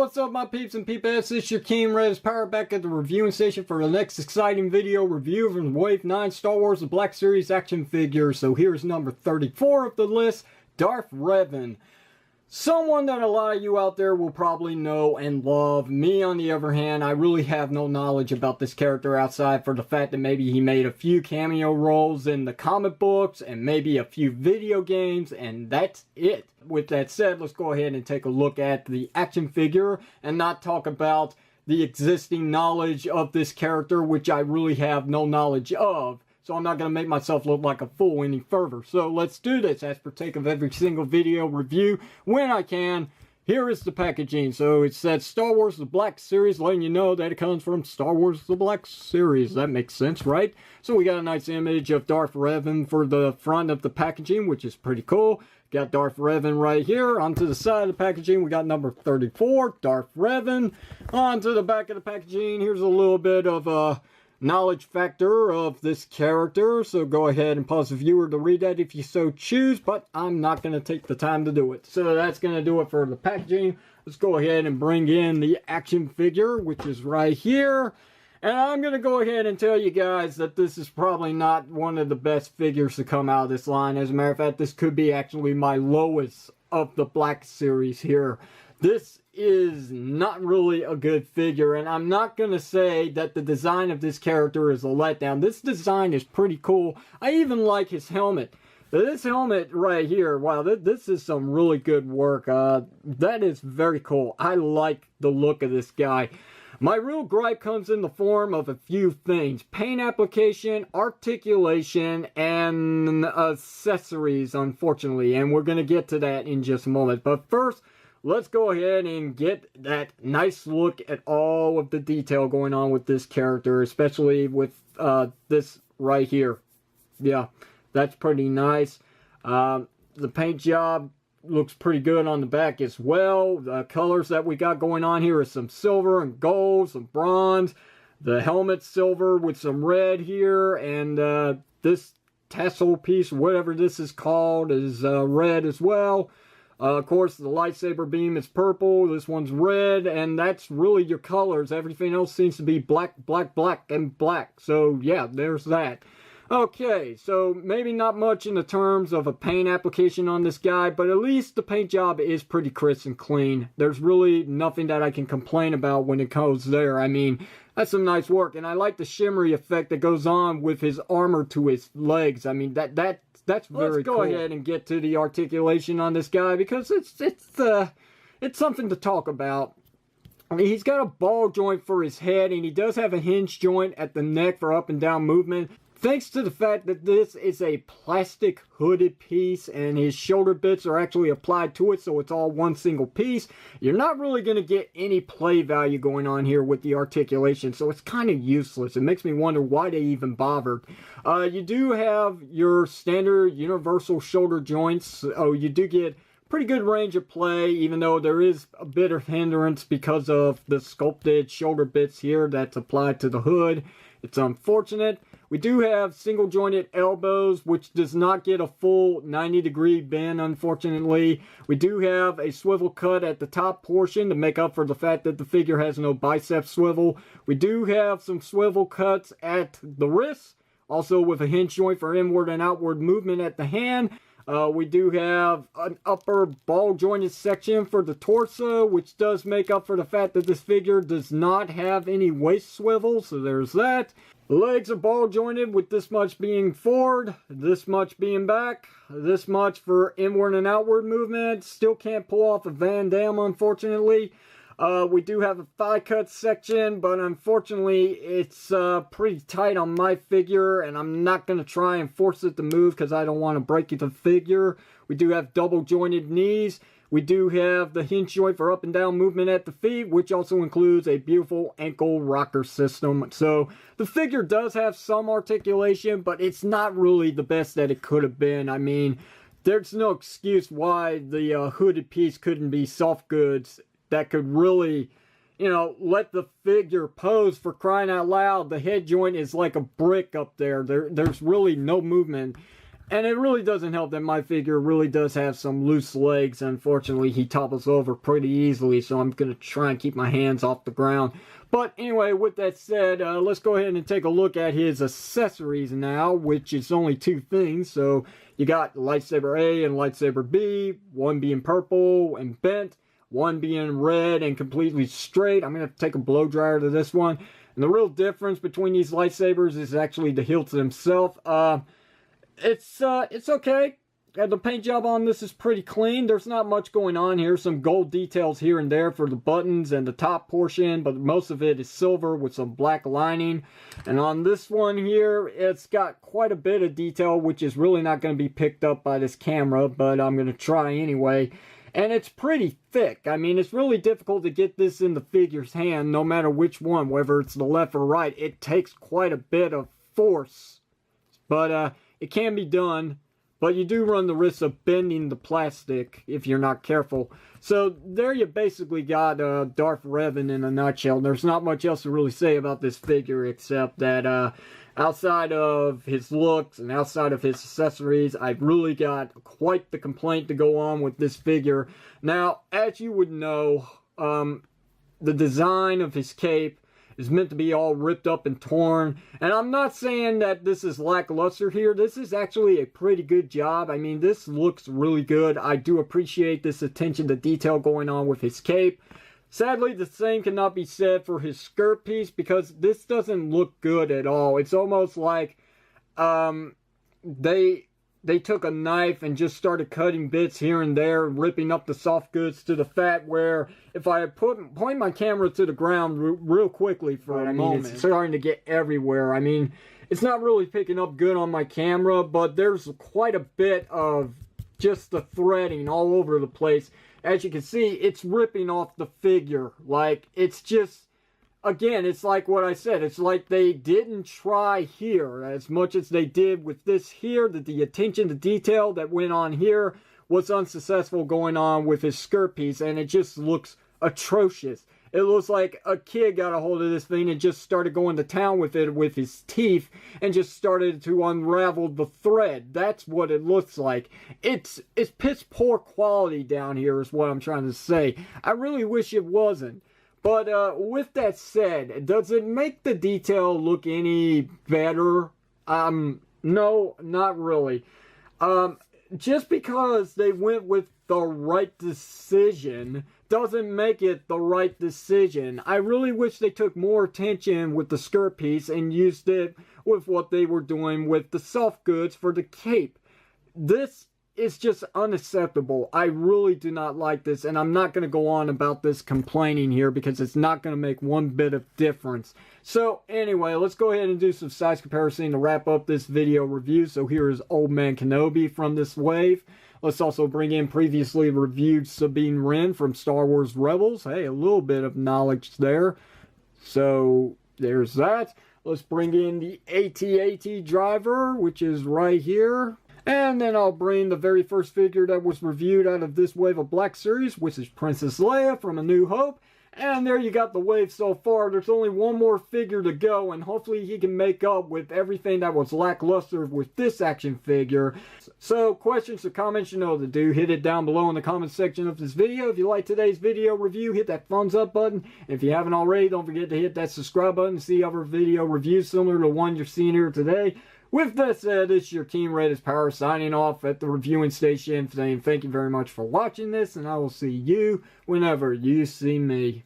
what's up my peeps and peepettes? It's your King Red's Power back at the reviewing station for the next exciting video review from Wave 9 Star Wars The Black Series action figures. So here's number 34 of the list, Darth Revan. Someone that a lot of you out there will probably know and love. Me, on the other hand, I really have no knowledge about this character outside for the fact that maybe he made a few cameo roles in the comic books and maybe a few video games, and that's it. With that said, let's go ahead and take a look at the action figure and not talk about the existing knowledge of this character, which I really have no knowledge of. So I'm not going to make myself look like a fool any further. So let's do this as partake of every single video review when I can. Here is the packaging. So it says Star Wars The Black Series, letting you know that it comes from Star Wars The Black Series. That makes sense, right? So we got a nice image of Darth Revan for the front of the packaging, which is pretty cool. Got Darth Revan right here. Onto the side of the packaging, we got number 34, Darth Revan. Onto the back of the packaging, here's a little bit of a knowledge factor of this character, so go ahead and pause the viewer to read that if you so choose, but I'm not going to take the time to do it. So that's going to do it for the packaging. Let's go ahead and bring in the action figure, which is right here. And I'm going to go ahead and tell you guys that this is probably not one of the best figures to come out of this line. As a matter of fact, this could be actually my lowest of the Black Series here. This is not really a good figure, and I'm not going to say that the design of this character is a letdown. This design is pretty cool. I even like his helmet. This helmet right here, wow, this is some really good work. That is very cool. I like the look of this guy. My real gripe comes in the form of a few things: paint application, articulation, and accessories, unfortunately. And we're going to get to that in just a moment. But first, let's go ahead and get that nice look at all of the detail going on with this character, especially with this right here. Yeah, that's pretty nice. The paint job looks pretty good on the back as well. The colors that we got going on here is some silver and gold, some bronze. The helmet silver with some red here, and this tassel piece, whatever this is called, is red as well. Of course, the lightsaber beam is purple. This one's red, and that's really your colors. Everything else seems to be black, black, black, and black. So, yeah, there's that. Okay, so maybe not much in the terms of a paint application on this guy, but at least the paint job is pretty crisp and clean. There's really nothing that I can complain about when it goes there. I mean, that's some nice work, and I like the shimmery effect that goes on with his armor to his legs. I mean, that's very cool. Let's go ahead and get to the articulation on this guy, because it's something to talk about. I mean, he's got a ball joint for his head, and he does have a hinge joint at the neck for up and down movement. Thanks to the fact that this is a plastic hooded piece and his shoulder bits are actually applied to it, so it's all one single piece, you're not really going to get any play value going on here with the articulation, so it's kind of useless. It makes me wonder why they even bothered. You do have your standard universal shoulder joints, so you do get pretty good range of play, even though there is a bit of hindrance because of the sculpted shoulder bits here that's applied to the hood. It's unfortunate. We do have single jointed elbows, which does not get a full 90-degree bend, unfortunately. We do have a swivel cut at the top portion to make up for the fact that the figure has no bicep swivel. We do have some swivel cuts at the wrists, also with a hinge joint for inward and outward movement at the hand. We do have an upper ball jointed section for the torso, which does make up for the fact that this figure does not have any waist swivel, so there's that. The legs are ball jointed, with this much being forward, this much being back, this much for inward and outward movement. Still can't pull off a Van Damme, unfortunately. We do have a thigh cut section, but unfortunately it's pretty tight on my figure, and I'm not going to try and force it to move because I don't want to break the figure. We do have double jointed knees. We do have the hinge joint for up and down movement at the feet, which also includes a beautiful ankle rocker system. So the figure does have some articulation, but it's not really the best that it could have been. I mean, there's no excuse why the hooded piece couldn't be soft goods that could really, you know, let the figure pose, for crying out loud. The head joint is like a brick up there. There's really no movement. And it really doesn't help that my figure really does have some loose legs. Unfortunately, he topples over pretty easily, so I'm going to try and keep my hands off the ground. But anyway, with that said, let's go ahead and take a look at his accessories now, which is only 2 things. So you got lightsaber A and lightsaber B, one being purple and bent, one being red and completely straight. I'm going to take a blow dryer to this one. And the real difference between these lightsabers is actually the hilt itself. It's okay. The paint job on this is pretty clean. There's not much going on here. Some gold details here and there for the buttons and the top portion, but most of it is silver with some black lining. And on this one here, it's got quite a bit of detail, which is really not going to be picked up by this camera, but I'm going to try anyway. And it's pretty thick. I mean, it's really difficult to get this in the figure's hand, no matter which one, whether it's the left or right. It takes quite a bit of force. But, it can be done, but you do run the risk of bending the plastic if you're not careful. So there you basically got Darth Revan in a nutshell. There's not much else to really say about this figure except that outside of his looks and outside of his accessories, I've really got quite the complaint to go on with this figure. Now, as you would know, the design of his cape is meant to be all ripped up and torn. And I'm not saying that this is lackluster here. This is actually a pretty good job. I mean, this looks really good. I do appreciate this attention to detail going on with his cape. Sadly, the same cannot be said for his skirt piece because this doesn't look good at all. It's almost like they took a knife and just started cutting bits here and there, ripping up the soft goods to the fat, where if I point my camera to the ground real quickly for a moment, it's starting to get everywhere. I mean, it's not really picking up good on my camera, but there's quite a bit of just the threading all over the place. As you can see, it's ripping off the figure. Like, it's just... Again, it's like what I said. It's like they didn't try here as much as they did with this here. That the attention to detail that went on here was unsuccessful going on with his skirt piece. And it just looks atrocious. It looks like a kid got a hold of this thing and just started going to town with it with his teeth. And just started to unravel the thread. That's what it looks like. It's piss poor quality down here is what I'm trying to say. I really wish it wasn't. But with that said, does it make the detail look any better? No, not really. Just because they went with the right decision doesn't make it the right decision. I really wish they took more attention with the skirt piece and used it with what they were doing with the soft goods for the cape. This is just unacceptable. I really do not like this, and I'm not going to go on about this complaining here because it's not going to make one bit of difference. So anyway, let's go ahead and do some size comparison to wrap up this video review. So here is Old Man Kenobi from this wave. Let's also bring in previously reviewed Sabine Wren from Star Wars Rebels. Hey, a little bit of knowledge there. So there's that. Let's bring in the AT-AT driver, which is right here. And then I'll bring the very first figure that was reviewed out of this wave of Black Series, which is Princess Leia from A New Hope. And there you got the wave so far. There's only one more figure to go, and hopefully he can make up with everything that was lackluster with this action figure. So, questions or comments, you know what to do. Hit it down below in the comment section of this video. If you like today's video review, hit that thumbs up button. And if you haven't already, don't forget to hit that subscribe button to see other video reviews similar to the one you're seeing here today. With that said, it's your Team Red is Power signing off at the reviewing station, saying thank you very much for watching this, and I will see you whenever you see me.